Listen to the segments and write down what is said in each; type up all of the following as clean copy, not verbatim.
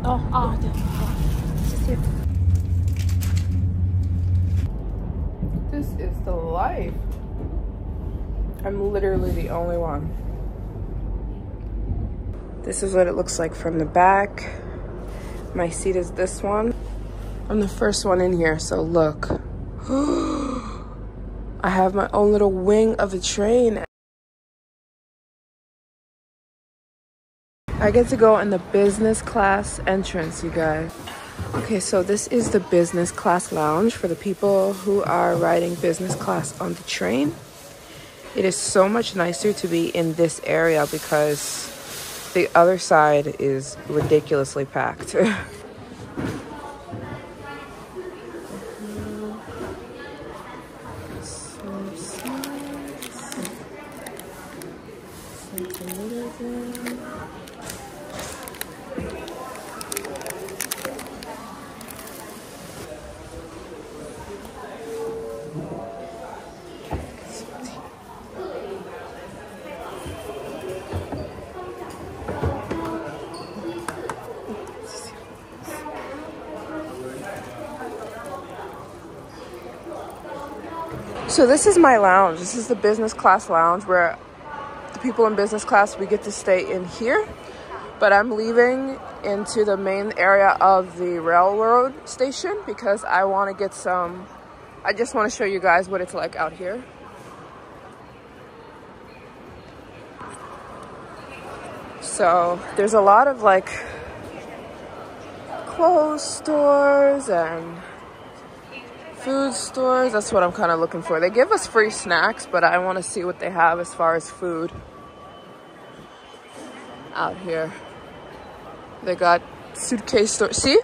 哦哦，对，好，谢谢。This is the life. I'm literally the only one. This is what it looks like from the back. My seat is this one. I'm the first one in here, so look. I have my own little wing of the train. I get to go in the business class entrance, you guys. Okay, so this is the business class lounge for the people who are riding business class on the train. It is so much nicer to be in this area because the other side is ridiculously packed. So this is my lounge. This is the business class lounge where the people in business class, we get to stay in here. But I'm leaving into the main area of the railroad station because I want to get some, I just want to show you guys what it's like out here. So there's a lot of like clothes stores and food stores. That's what I'm kind of looking for. They give us free snacks, but I want to see what they have as far as food out here. They got suitcase stores. See,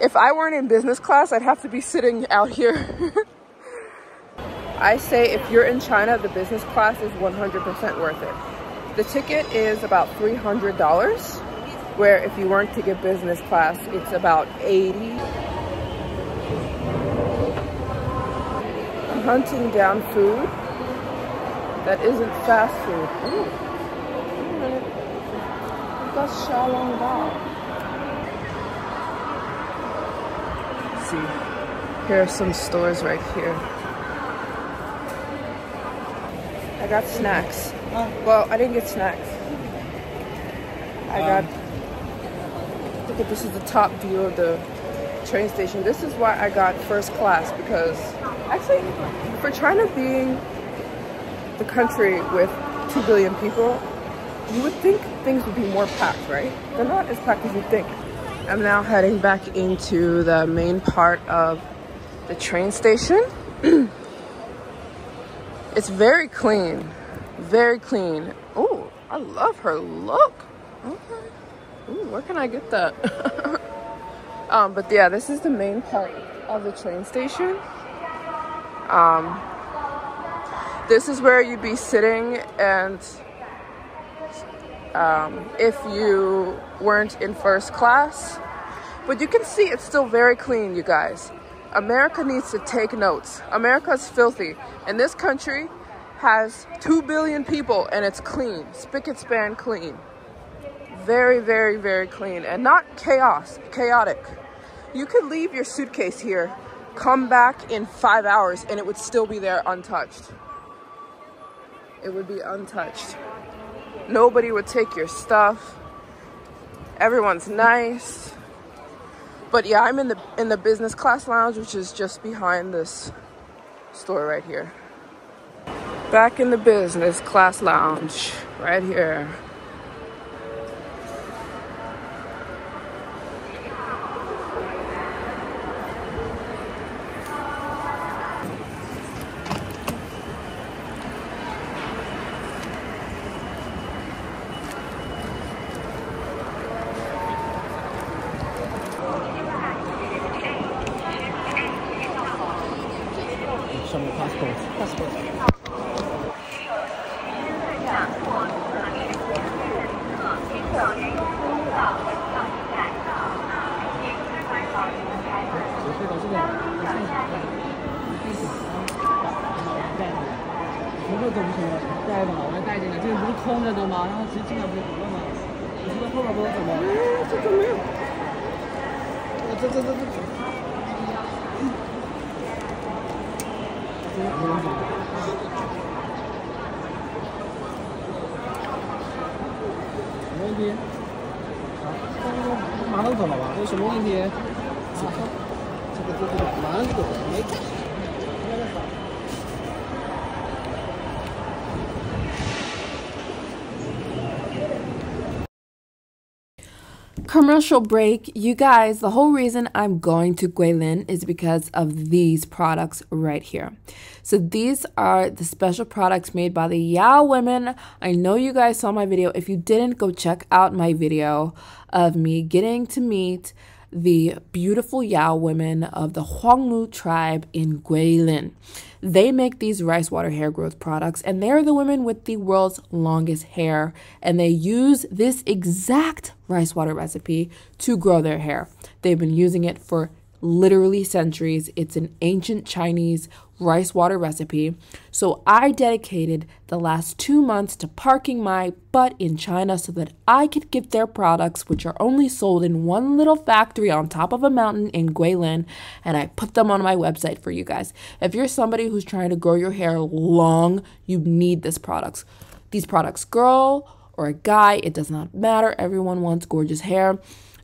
if I weren't in business class, I'd have to be sitting out here. I say if you're in China, the business class is 100% worth it. The ticket is about $300, where if you weren't to get business class, it's about $80. Hunting down food that isn't fast food. Ooh, wait a minute. That's Xiaolongbao. See, here are some stores right here. I got snacks. Well, I didn't get snacks. I got, look at this is the top view of the train station. This is why I got first class, because actually for China being the country with 2 billion people, you would think things would be more packed, right? They're not as packed as you think. I'm now heading back into the main part of the train station. It's very clean, very clean. Oh, I love her look. Okay. Ooh, where can I get that? But yeah, this is the main part of the train station. This is where you'd be sitting, and if you weren't in first class. But you can see it's still very clean, you guys. America needs to take notes. America's filthy, and this country has 2 billion people, and it's clean, spick and span clean. Very, very, very clean, and not chaotic. You could leave your suitcase here, come back in 5 hours, and it would still be there untouched. It would be untouched. Nobody would take your stuff. Everyone's nice. But yeah, I'm in the business class lounge, which is just behind this store right here. Back in the business class lounge right here. Show me passport. 都不行了，带一个老外带进来，这个不是空着的吗？然后直接进来不就得了吗？你说后边不知道怎么？这怎么样？这。什么问题？马上走了吧？有什么问题？这个马上走，没看。Commercial break. You guys, the whole reason I'm going to Guilin is because of these products right here. So these are the special products made by the Yao women. I know you guys saw my video. If you didn't, go check out my video of me getting to meet the beautiful Yao women of the Huanglu tribe in Guilin. They make these rice water hair growth products, and they're the women with the world's longest hair, and they use this exact rice water recipe to grow their hair. They've been using it for literally centuries. It's an ancient Chinese rice water recipe. So I dedicated the last 2 months to parking my butt in China so that I could get their products, which are only sold in one little factory on top of a mountain in Guilin, and I put them on my website for you guys. If you're somebody who's trying to grow your hair long, you need these products. These products, girl or a guy, it does not matter. Everyone wants gorgeous hair.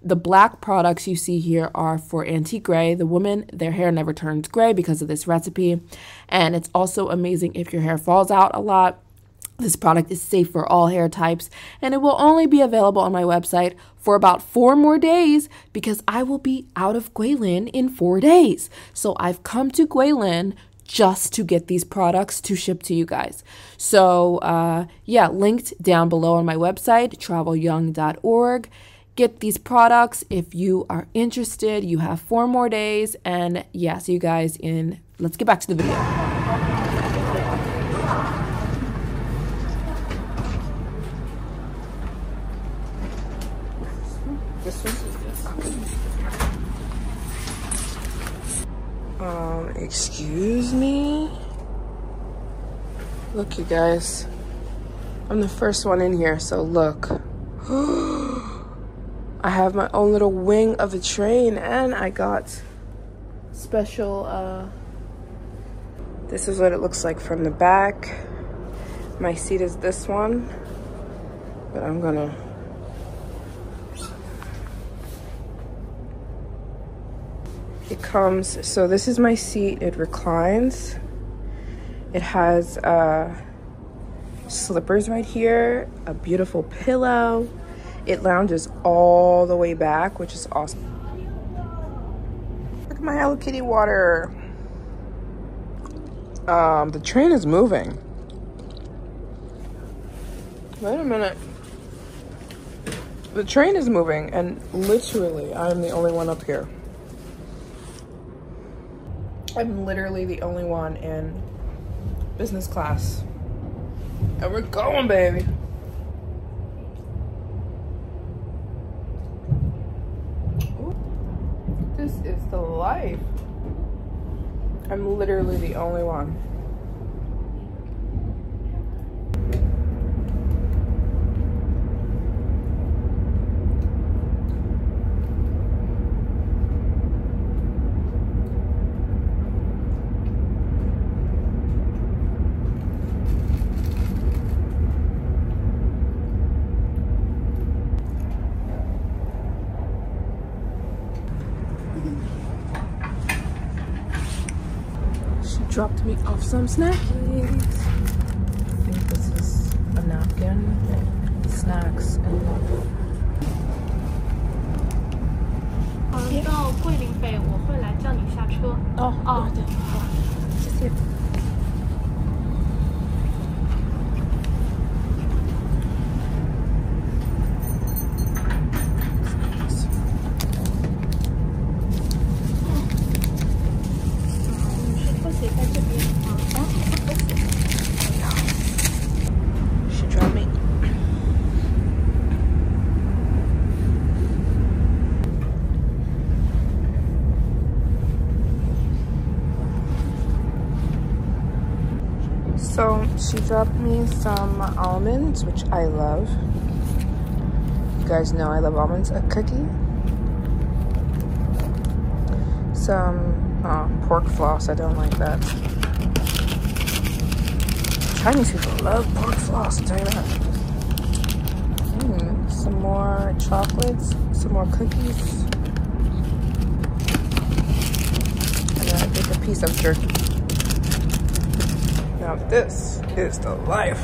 The black products you see here are for antique gray. The women, their hair never turns gray because of this recipe. And it's also amazing if your hair falls out a lot. This product is safe for all hair types, and it will only be available on my website for about 4 more days because I will be out of Guilin in 4 days. So I've come to Guilin just to get these products to ship to you guys. So yeah, linked down below on my website, travelyoung.org. Get these products if you are interested. You have 4 more days, and yeah, see you guys in, let's get back to the video. This one? Excuse me? Look, you guys. I'm the first one in here, so look. I have my own little wing of a train, and I got special, this is what it looks like from the back. My seat is this one, but I'm gonna, it comes, so this is my seat, it reclines. It has slippers right here, a beautiful pillow. It lounges all the way back, which is awesome. Look at my Hello Kitty water. The train is moving. Wait a minute. The train is moving, and literally, I'm the only one up here. I'm literally the only one in business class. And we're going, baby. This is the life. I'm literally the only one. Dropped me off some snackies. I think this is a napkin, snacks, and love. 到桂林北，我会来叫你下车。哦，对，好，谢谢。She dropped me some almonds, which I love. You guys know I love almonds. A cookie. Some pork floss. I don't like that. Chinese people love pork floss, I'll tell you that. Some more chocolates, some more cookies. And then I take a piece of jerky. Now this is the life.